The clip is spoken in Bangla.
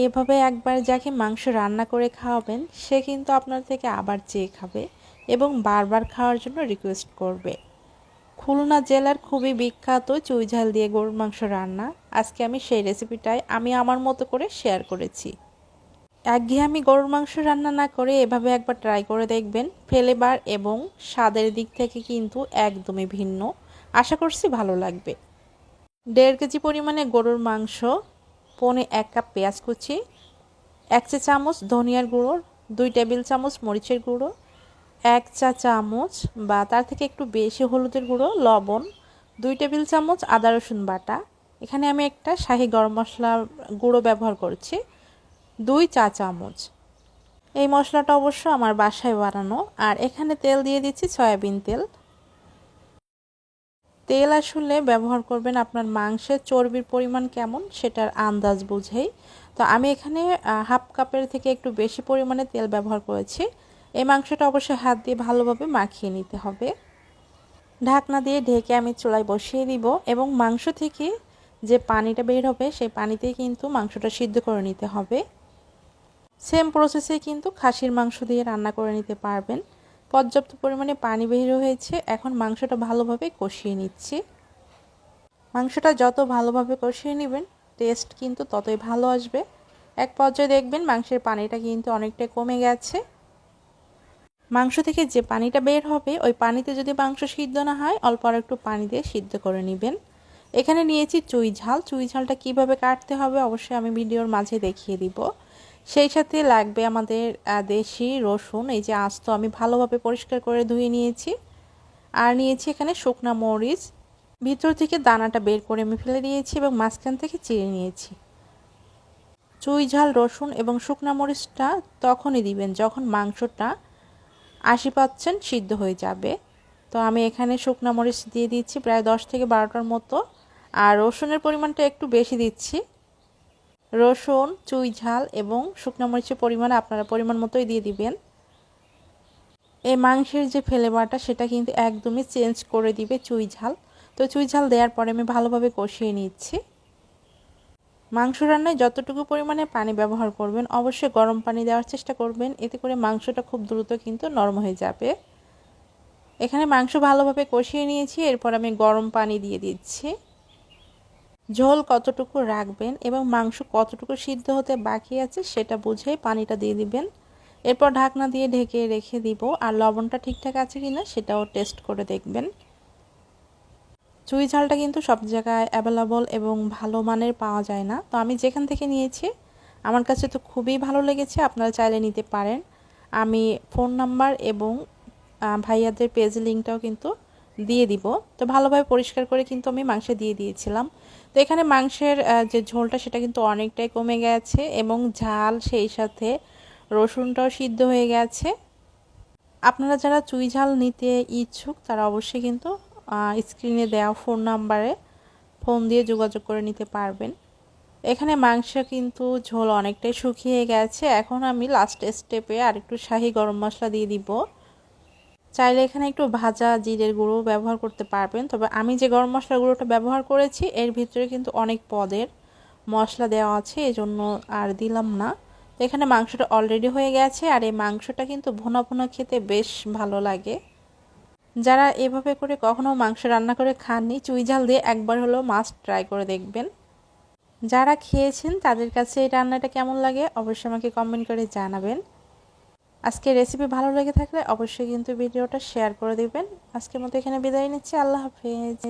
এভাবে একবার যাকে মাংস রান্না করে খাওয়াবেন সে কিন্তু আপনার থেকে আবার চেয়ে খাবে এবং বারবার খাওয়ার জন্য রিকোয়েস্ট করবে। খুলনা জেলার খুবই বিখ্যাত চুইঝাল দিয়ে গরুর মাংস রান্না। আজকে আমি সেই রেসিপিটাই আমার মতো করে শেয়ার করেছি। একঘেয়েমি গরুর মাংস রান্না না করে এভাবে একবার ট্রাই করে দেখবেন। ফ্লেভার এবং স্বাদের দিক থেকে কিন্তু একদমই ভিন্ন। আশা করছি ভালো লাগবে। 1.5 কেজি পরিমাণে গরুর মাংস, 1.25 কাপ পেঁয়াজ কুচি, 1 চা চামচ ধনিয়ার গুঁড়ো, 2 টেবিল চামচ মরিচের গুঁড়ো, 1 চা চামচ বা তার থেকে একটু বেশি হলুদের গুঁড়ো, লবণ, 2 টেবিল চামচ আদা রসুন বাটা। এখানে আমি একটা শাহি গরম মশলা গুঁড়ো ব্যবহার করছি, 2 চা চামচ। এই মশলাটা অবশ্য আমার বাসায় বানানো। আর এখানে তেল দিয়ে দিচ্ছি সয়াবিন তেল। তেল আসলে ব্যবহার করবেন আপনার মাংসের চর্বির পরিমাণ কেমন সেটার আন্দাজ বুঝেই। তো আমি এখানে হাফ কাপের থেকে একটু বেশি পরিমাণে তেল ব্যবহার করেছি। এই মাংসটা অবশ্যই হাত দিয়ে ভালোভাবে মাখিয়ে নিতে হবে। ঢাকনা দিয়ে ঢেকে আমি চুলায় বসিয়ে দিব এবং মাংস থেকে যে পানিটা বের হবে সেই পানিতেই কিন্তু মাংসটা সিদ্ধ করে নিতে হবে। সেম প্রসেসে কিন্তু খাসির মাংস দিয়ে রান্না করে নিতে পারবেন। পর্যাপ্ত পরিমাণে পানি বের হয়েছে, এখন মাংসটা ভালোভাবে কষিয়ে নিচ্ছি। মাংসটা যত ভালোভাবে কষিয়ে নেবেন টেস্ট কিন্তু ততই ভালো আসবে। এক পর্যায়ে দেখবেন মাংসের পানিটা কিন্তু অনেকটা কমে গেছে। মাংস থেকে যে পানিটা বের হবে ওই পানিতে যদি মাংস সিদ্ধ না হয় অল্প আর একটু পানি দিয়ে সিদ্ধ করে নেবেন। এখানে নিয়েছি চুই ঝাল। চুই ঝালটা কীভাবে কাটতে হবে অবশ্যই আমি ভিডিওর মাঝে দেখিয়ে দিব। সেই সাথে লাগবে আমাদের দেশি রসুন, এই যে আস্ত আমি ভালোভাবে পরিষ্কার করে ধুয়ে নিয়েছি। আর নিয়েছি এখানে শুকনা মরিচ, ভিতর থেকে দানাটা বের করে আমি ফেলে দিয়েছি এবং মাঝখান থেকে চিড়ে নিয়েছি। চুই ঝাল, রসুন এবং শুকনা মরিচটা তখনই দিবেন যখন মাংসটা 80% সিদ্ধ হয়ে যাবে। তো আমি এখানে শুকনা মরিচ দিয়ে দিচ্ছি প্রায় 10 থেকে 12টার মতো। আর রসুনের পরিমাণটা একটু বেশি দিচ্ছি। রসুন, চুই ঝাল এবং শুকনো মরিচের পরিমাণ আপনারা পরিমাণ মতোই দিয়ে দিবেন। এই মাংসের যে ফ্লেভারটা সেটা কিন্তু একদমই চেঞ্জ করে দিবে চুই ঝাল। তো চুই ঝাল দেওয়ার পরে আমি ভালোভাবে কষিয়ে নিচ্ছি। মাংস রান্নায় যতটুকু পরিমাণে পানি ব্যবহার করবেন অবশ্যই গরম পানি দেওয়ার চেষ্টা করবেন, এতে করে মাংসটা খুব দ্রুত কিন্তু নরম হয়ে যাবে। এখানে মাংস ভালোভাবে কষিয়ে নিয়েছি, এরপর আমি গরম পানি দিয়ে দিচ্ছি। ঝোল কতটুকু রাখবেন এবং মাংস কতটুকু সিদ্ধ হতে বাকি আছে সেটা বুঝেই পানিটা দিয়ে দিবেন। এরপর ঢাকনা দিয়ে ঢেকে রেখে দিব। আর লবণটা ঠিকঠাক আছে কিনা সেটাও টেস্ট করে দেখবেন। চুই ঝালটা কিন্তু সব জায়গায় অ্যাভেলেবল এবং ভালো মানের পাওয়া যায় না। তো আমি যেখান থেকে নিয়েছি আমার কাছে তো খুবই ভালো লেগেছে, আপনারা চাইলে নিতে পারেন। আমি ফোন নাম্বার এবং ভাইয়াদের পেজ লিঙ্কটাও কিন্তু দিয়ে দিব। তো ভালোভাবে পরিষ্কার করে কিন্তু আমি মাংসে দিয়ে দিয়েছিলাম। তো এখানে মাংসের যে ঝোলটা সেটা কিন্তু অনেকটাই কমে গেছে এবং ঝাল সেই সাথে রসুনটাও সিদ্ধ হয়ে গেছে। আপনারা যারা চুই ঝাল নিতে ইচ্ছুক তারা অবশ্যই কিন্তু স্ক্রিনে দেওয়া ফোন নাম্বারে ফোন দিয়ে যোগাযোগ করে নিতে পারবেন। এখানে মাংস কিন্তু ঝোল অনেকটাই শুকিয়ে গেছে। এখন আমি লাস্ট স্টেপে আরেকটু শাহি গরম মশলা দিয়ে দিব। চাইলে এখানে একটু ভাজা জিরের গুঁড়ো ব্যবহার করতে পারবেন, তবে আমি যে গরম মশলা গুঁড়োটা ব্যবহার করেছি এর ভিতরে কিন্তু অনেক পদের মশলা দেওয়া আছে, এজন্য আর দিলাম না। তো এখানে মাংসটা অলরেডি হয়ে গেছে আর এই মাংসটা কিন্তু ভুনা ভুনা খেতে বেশ ভালো লাগে। যারা এভাবে করে কখনো মাংস রান্না করে খাননি চুই ঝাল দিয়ে একবার হলেও মাস্ট ট্রাই করে দেখবেন। যারা খেয়েছেন তাদের কাছে এই রান্নাটা কেমন লাগে অবশ্যই আমাকে কমেন্ট করে জানাবেন। আজকে রেসিপি ভালো লেগে থাকলে অবশ্যই কিন্তু ভিডিওটা শেয়ার করে দিবেন। আজকের মতো এখানে বিদায় নিচ্ছি। আল্লাহ হাফেজ।